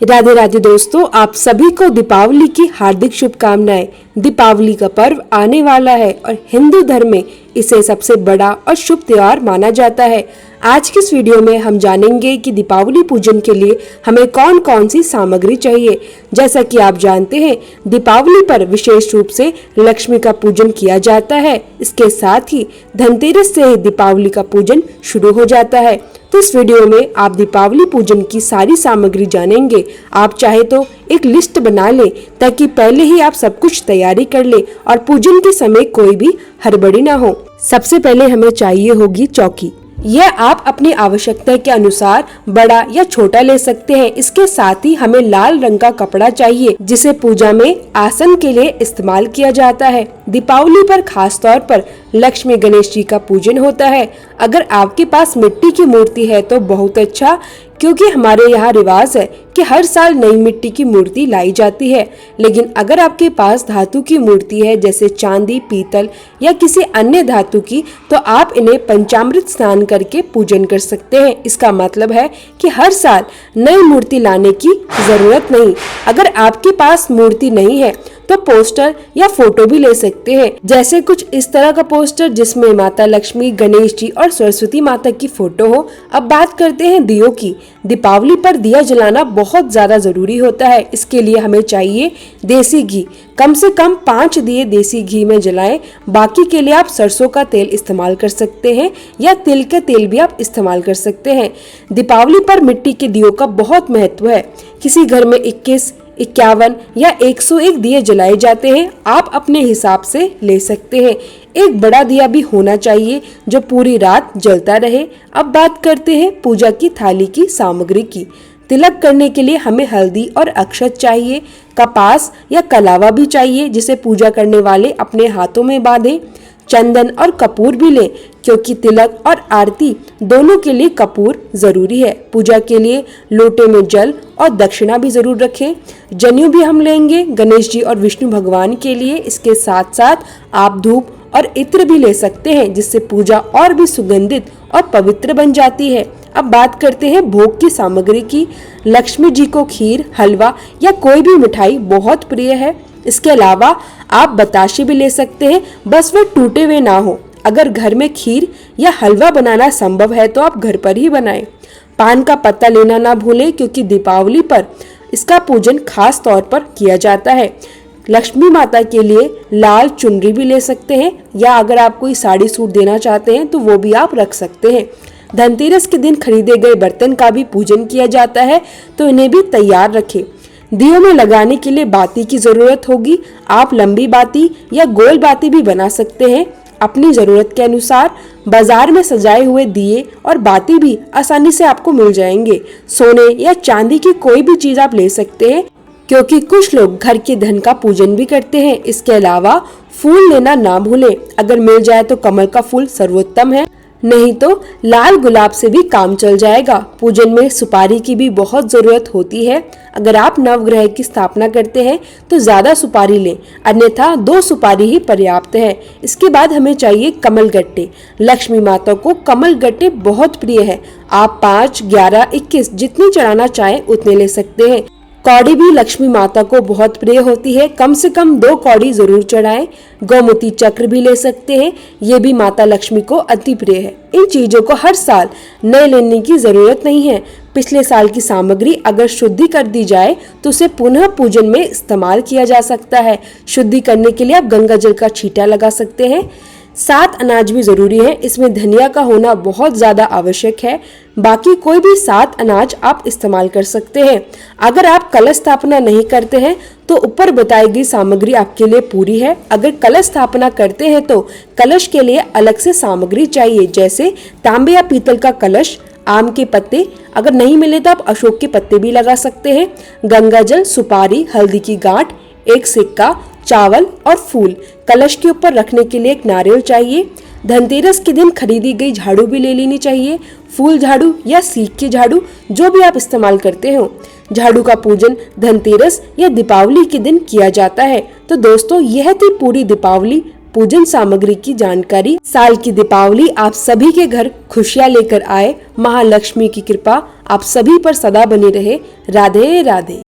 राधे राधे दोस्तों, आप सभी को दीपावली की हार्दिक शुभकामनाएं। दीपावली का पर्व आने वाला है और हिंदू धर्म में इसे सबसे बड़ा और शुभ त्योहार माना जाता है। आज की इस वीडियो में हम जानेंगे कि दीपावली पूजन के लिए हमें कौन कौन सी सामग्री चाहिए। जैसा कि आप जानते हैं, दीपावली पर विशेष रूप से लक्ष्मी का पूजन किया जाता है। इसके साथ ही धनतेरस से ही दीपावली का पूजन शुरू हो जाता है। तो इस वीडियो में आप दीपावली पूजन की सारी सामग्री जानेंगे। आप चाहे तो एक लिस्ट बना लें ताकि पहले ही आप सब कुछ तैयारी कर लें और पूजन के समय कोई भी हड़बड़ी ना हो। सबसे पहले हमें चाहिए होगी चौकी। यह आप अपनी आवश्यकता के अनुसार बड़ा या छोटा ले सकते हैं। इसके साथ ही हमें लाल रंग का कपड़ा चाहिए जिसे पूजा में आसन के लिए इस्तेमाल किया जाता है। दीपावली पर खास तौर पर लक्ष्मी गणेश जी का पूजन होता है। अगर आपके पास मिट्टी की मूर्ति है तो बहुत अच्छा, क्योंकि हमारे यहाँ रिवाज है कि हर साल नई मिट्टी की मूर्ति लाई जाती है। लेकिन अगर आपके पास धातु की मूर्ति है जैसे चांदी, पीतल या किसी अन्य धातु की, तो आप इन्हें पंचामृत स्नान करके पूजन कर सकते हैं। इसका मतलब है कि हर साल नई मूर्ति लाने की जरूरत नहीं। अगर आपके पास मूर्ति नहीं है तो पोस्टर या फोटो भी ले सकते हैं, जैसे कुछ इस तरह का पोस्टर जिसमें माता लक्ष्मी, गणेश जी और सरस्वती माता की फोटो हो। अब बात करते हैं दियों की। दीपावली पर दिया जलाना बहुत ज्यादा जरूरी होता है। इसके लिए हमें चाहिए देसी घी। कम से कम 5 दिए देसी घी में जलाएं। बाकी के लिए आप सरसों का तेल इस्तेमाल कर सकते हैं या तिल का तेल भी आप इस्तेमाल कर सकते हैं। दीपावली पर मिट्टी के दियों का बहुत महत्व है। किसी घर में 21, 51 या 101 दिए जलाए जाते हैं। आप अपने हिसाब से ले सकते हैं। एक बड़ा दिया भी होना चाहिए जो पूरी रात जलता रहे। अब बात करते हैं पूजा की थाली की सामग्री की। तिलक करने के लिए हमें हल्दी और अक्षत चाहिए। कपास या कलावा भी चाहिए जिसे पूजा करने वाले अपने हाथों में बांधे। चंदन और कपूर भी लें, क्योंकि तिलक और आरती दोनों के लिए कपूर जरूरी है। पूजा के लिए लोटे में जल और दक्षिणा भी जरूर रखें। जनेऊ भी हम लेंगे गणेश जी और विष्णु भगवान के लिए। इसके साथ साथ आप धूप और इत्र भी ले सकते हैं जिससे पूजा और भी सुगंधित और पवित्र बन जाती है। अब बात करते हैं भोग की सामग्री की। लक्ष्मी जी को खीर, हलवा या कोई भी मिठाई बहुत प्रिय है। इसके अलावा आप बताशे भी ले सकते हैं, बस वह टूटे हुए ना हो। अगर घर में खीर या हलवा बनाना संभव है तो आप घर पर ही बनाएं। पान का पत्ता लेना ना भूलें, क्योंकि दीपावली पर इसका पूजन खास तौर पर किया जाता है। लक्ष्मी माता के लिए लाल चुनरी भी ले सकते हैं, या अगर आप कोई साड़ी सूट देना चाहते हैं तो वो भी आप रख सकते हैं। धनतेरस के दिन खरीदे गए बर्तन का भी पूजन किया जाता है, तो इन्हें भी तैयार रखें। दियों में लगाने के लिए बाती की जरूरत होगी। आप लंबी बाती या गोल बाती भी बना सकते हैं अपनी जरूरत के अनुसार। बाजार में सजाए हुए दिए और बाती भी आसानी से आपको मिल जाएंगे। सोने या चांदी की कोई भी चीज आप ले सकते हैं, क्योंकि कुछ लोग घर के धन का पूजन भी करते हैं। इसके अलावा फूल लेना ना भूलें। अगर मिल जाए तो कमल का फूल सर्वोत्तम है, नहीं तो लाल गुलाब से भी काम चल जाएगा। पूजन में सुपारी की भी बहुत जरूरत होती है। अगर आप नवग्रह की स्थापना करते हैं तो ज्यादा सुपारी लें, अन्यथा 2 सुपारी ही पर्याप्त है। इसके बाद हमें चाहिए कमल गट्टे। लक्ष्मी माता को कमल गट्टे बहुत प्रिय है। आप 5, 11, 21 जितनी चढ़ाना चाहें उतने ले सकते हैं। कौड़ी भी लक्ष्मी माता को बहुत प्रिय होती है। कम से कम 2 कौड़ी जरूर चढ़ाएं। गौमती चक्र भी ले सकते हैं, ये भी माता लक्ष्मी को अति प्रिय है। इन चीजों को हर साल नए लेने की जरूरत नहीं है। पिछले साल की सामग्री अगर शुद्धि कर दी जाए तो उसे पुनः पूजन में इस्तेमाल किया जा सकता है। शुद्धि करने के लिए आप गंगा जल का छींटा लगा सकते हैं। 7 अनाज भी जरूरी है। इसमें धनिया का होना बहुत ज्यादा आवश्यक है। बाकी कोई भी 7 अनाज आप इस्तेमाल कर सकते हैं। अगर आप कलश स्थापना नहीं करते हैं तो ऊपर बताई गई सामग्री आपके लिए पूरी है। अगर कलश स्थापना करते हैं तो कलश के लिए अलग से सामग्री चाहिए, जैसे तांबे या पीतल का कलश, आम के पत्ते, अगर नहीं मिले तो आप अशोक के पत्ते भी लगा सकते हैं, गंगा जल, सुपारी, हल्दी की गांठ, एक सिक्का, चावल और फूल। कलश के ऊपर रखने के लिए एक नारियल चाहिए। धनतेरस के दिन खरीदी गई झाड़ू भी ले लेनी चाहिए। फूल झाड़ू या सीक की झाड़ू, जो भी आप इस्तेमाल करते हो। झाड़ू का पूजन धनतेरस या दीपावली के दिन किया जाता है। तो दोस्तों, यह थी पूरी दीपावली पूजन सामग्री की जानकारी। साल की दीपावली आप सभी के घर खुशियाँ लेकर आए। महालक्ष्मी की कृपा आप सभी पर सदा बनी रहे। राधे राधे।